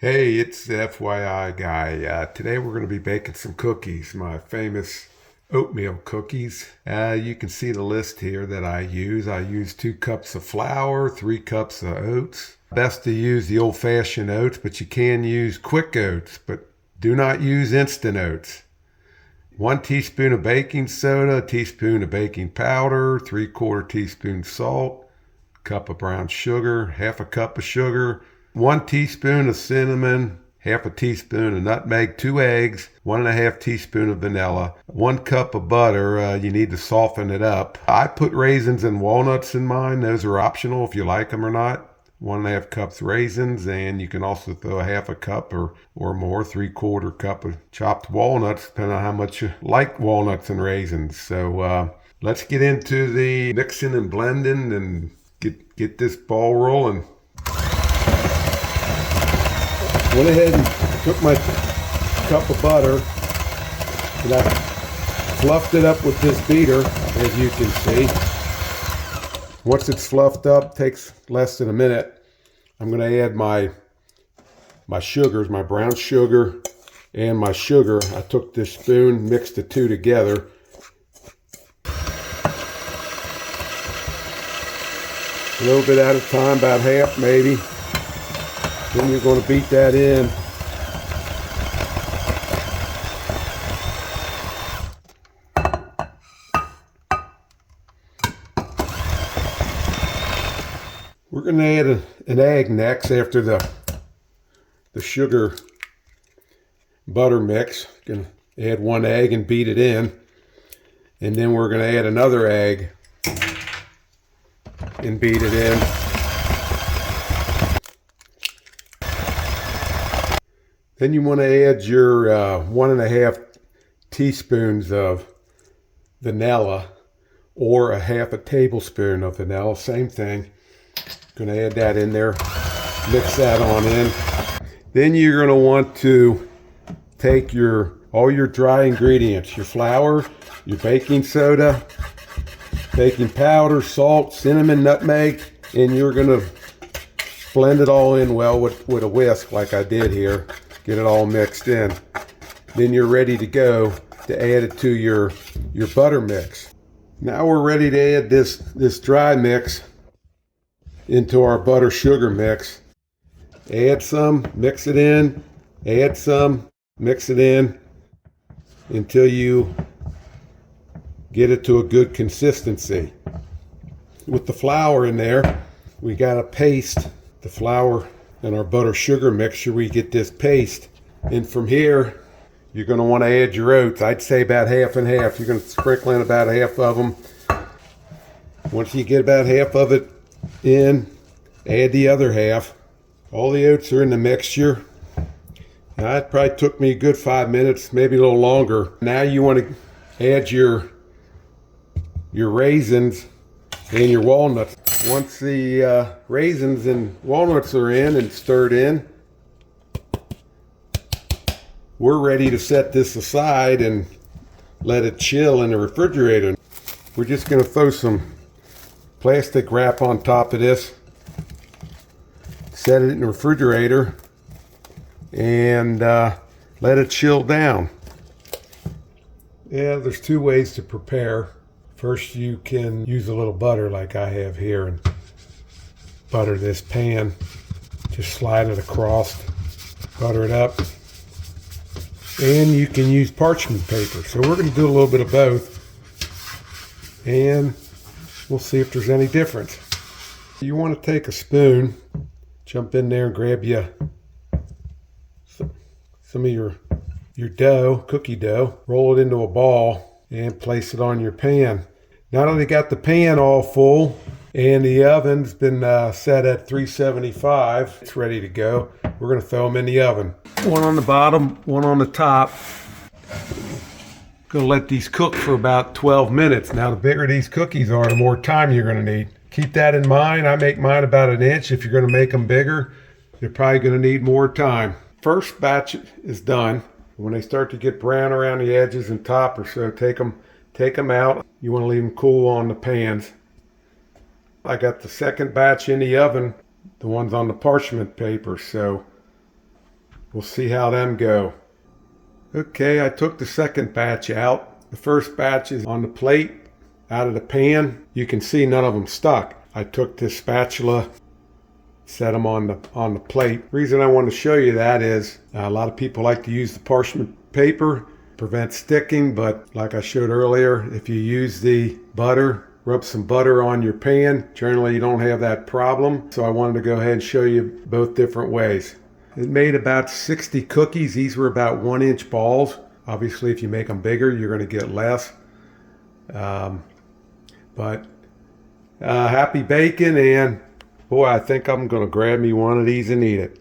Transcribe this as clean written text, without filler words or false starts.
Hey, it's the FYI guy. Today we're going to be baking some cookies, my famous oatmeal cookies. You can see the list here that I use. I use 2 cups of flour, 3 cups of oats. Best to use the old-fashioned oats, but you can use quick oats, but do not use instant oats. 1 teaspoon of baking soda, a teaspoon of baking powder, 3/4 teaspoon salt, cup of brown sugar, half a cup of sugar, 1 teaspoon of cinnamon, half a teaspoon of nutmeg, 2 eggs, 1.5 teaspoon of vanilla, 1 cup of butter. You need to soften it up. I put raisins and walnuts in mine. Those are optional if you like them or not. 1.5 cups raisins, and you can also throw a half a cup or more, 3/4 cup of chopped walnuts, depending on how much you like walnuts and raisins. So let's get into the mixing and blending and get this ball rolling. Went ahead and took my cup of butter and I fluffed it up with this beater, as you can see. Once it's fluffed up, takes less than a minute. I'm going to add my sugars, my brown sugar and my sugar. I took this spoon, mixed the two together. A little bit at a time, about half maybe. Then you're going to beat that in. We're going to add an egg next after the sugar butter mix. Going to add 1 egg and beat it in. And then we're going to add another egg and beat it in. Then you want to add your 1.5 teaspoons of vanilla, or a half a tablespoon of vanilla, same thing. Going to add that in there, mix that on in. Then you're going to want to take all your dry ingredients, your flour, your baking soda, baking powder, salt, cinnamon, nutmeg, and you're going to blend it all in well with a whisk like I did here. Get it all mixed in. Then you're ready to go to add it to your butter mix. Now we're ready to add this dry mix into our butter sugar mix. Add some, mix it in, add some, mix it in until you get it to a good consistency. With the flour in there, we got to paste the flour and our butter sugar mixture. We get this paste, and from here you're going to want to add your oats. I'd say about half and half. You're going to sprinkle in about half of them. Once you get about half of it in, add the other half. All the oats are in the mixture. Now, it probably took me a good 5 minutes, maybe a little longer. Now you want to add your raisins and your walnuts. Once the raisins and walnuts are in and stirred in, we're ready to set this aside and let it chill in the refrigerator. We're just going to throw some plastic wrap on top of this, set it in the refrigerator, and let it chill down. Yeah, there's 2 ways to prepare. First, you can use a little butter like I have here and butter this pan. Just slide it across, butter it up. And you can use parchment paper. So we're going to do a little bit of both, and we'll see if there's any difference. You want to take a spoon, jump in there and grab you some of your dough, cookie dough, roll it into a ball and place it on your pan. Now that you got the pan all full and the oven's been set at 375, it's ready to go. We're going to throw them in the oven. 1 on the bottom, 1 on the top. Going to let these cook for about 12 minutes. Now, the bigger these cookies are, the more time you're going to need. Keep that in mind. I make mine about 1 inch. If you're going to make them bigger, you're probably going to need more time. First batch is done. When they start to get brown around the edges and top or so, take them out. You want to leave them cool on the pans. I got the second batch in the oven, the ones on the parchment paper, so We'll see how them go. Okay, I took the second batch out. The first batch is on the plate out of the pan. You can see none of them stuck. I took this spatula, set them on the plate. Reason I want to show you that is a lot of people like to use the parchment paper, prevent sticking, but like I showed earlier, if you use the butter, rub some butter on your pan, generally you don't have that problem. So I wanted to go ahead and show you both different ways. It made about 60 cookies. These were about 1-inch balls. Obviously, if you make them bigger, you're going to get less. Happy baking, and boy, I think I'm going to grab me one of these and eat it.